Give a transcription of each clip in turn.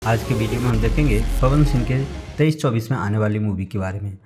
आज के वीडियो में हम देखेंगे पवन सिंह के 23-24 में आने वाली मूवी के बारे में।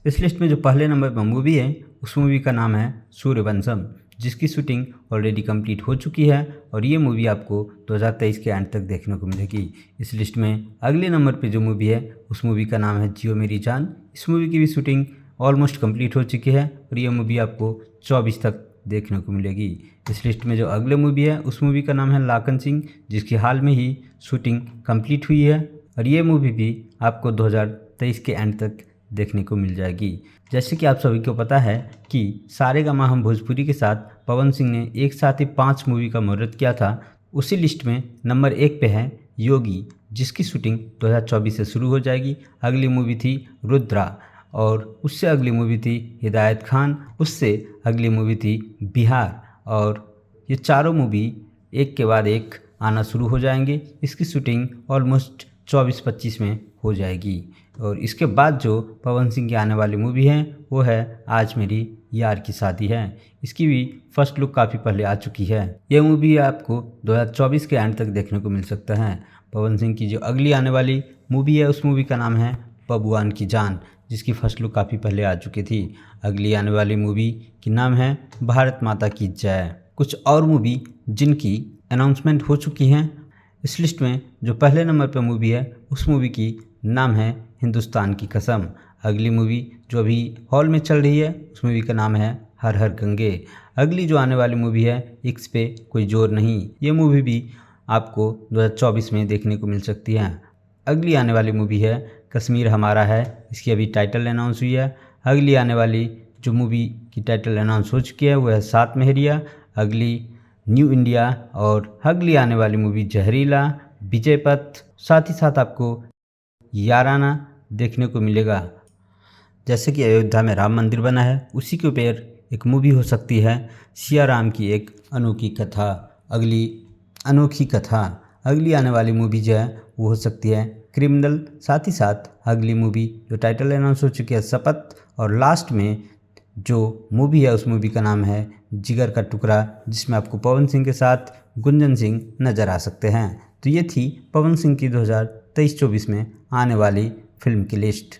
इस लिस्ट में जो पहले नंबर पर मूवी है उस मूवी का नाम है सूर्यवंशम, जिसकी शूटिंग ऑलरेडी कंप्लीट हो चुकी है और ये मूवी आपको 2023 के एंड तक देखने को मिलेगी। इस लिस्ट में अगले नंबर पर जो मूवी है उस मूवी का नाम है जियो मेरी जान। इस मूवी की भी शूटिंग ऑलमोस्ट कंप्लीट हो चुकी है और ये मूवी आपको 24 तक देखने को मिलेगी। इस लिस्ट में जो अगले मूवी है उस मूवी का नाम है लाखन सिंह, जिसकी हाल में ही शूटिंग कंप्लीट हुई है और ये मूवी भी आपको 2023 के एंड तक देखने को मिल जाएगी। जैसे कि आप सभी को पता है कि सारेगामा हम भोजपुरी के साथ पवन सिंह ने एक साथ ही 5 मूवी का मुहूर्त किया था। उसी लिस्ट में नंबर 1 पे है योगी, जिसकी शूटिंग 2024 से शुरू हो जाएगी। अगली मूवी थी रुद्रा और उससे अगली मूवी थी हिदायत खान, उससे अगली मूवी थी बिहार और ये चारों मूवी एक के बाद एक आना शुरू हो जाएंगे। इसकी शूटिंग ऑलमोस्ट 24-25 में हो जाएगी और इसके बाद जो पवन सिंह की आने वाली मूवी है वो है आज मेरी यार की शादी है। इसकी भी फर्स्ट लुक काफ़ी पहले आ चुकी है। ये मूवी आपको 2024 के एंड तक देखने को मिल सकता है। पवन सिंह की जो अगली आने वाली मूवी है उस मूवी का नाम है बबुआन की जान, जिसकी फर्स्ट लुक काफ़ी पहले आ चुकी थी। अगली आने वाली मूवी की नाम है भारत माता की जय। कुछ और मूवी जिनकी अनाउंसमेंट हो चुकी हैं। इस लिस्ट में जो पहले नंबर पर मूवी है उस मूवी की नाम है हिंदुस्तान की कसम। अगली मूवी जो अभी हॉल में चल रही है उस मूवी का नाम है हर हर गंगे। अगली जो आने वाली मूवी है इक्स पे कोई जोर नहीं, ये मूवी भी आपको 2024 में देखने को मिल सकती है। अगली आने वाली मूवी है कश्मीर हमारा है, इसकी अभी टाइटल अनाउंस हुई है। अगली आने वाली जो मूवी की टाइटल अनाउंस हो चुकी है वो है सात मेहरिया। अगली न्यू इंडिया और अगली आने वाली मूवी जहरीला, विजय पथ, साथ ही साथ आपको याराना देखने को मिलेगा। जैसे कि अयोध्या में राम मंदिर बना है उसी के ऊपर एक मूवी हो सकती है सिया राम की एक अनोखी कथा। अगली आने वाली मूवी जो है वो हो सकती है क्रिमिनल। साथ ही साथ अगली मूवी जो टाइटल अनाउंस हो चुकी है शपथ और लास्ट में जो मूवी है उस मूवी का नाम है जिगर का टुकड़ा, जिसमें आपको पवन सिंह के साथ गुंजन सिंह नज़र आ सकते हैं। तो ये थी पवन सिंह की 2023-24 में आने वाली फिल्म की लिस्ट।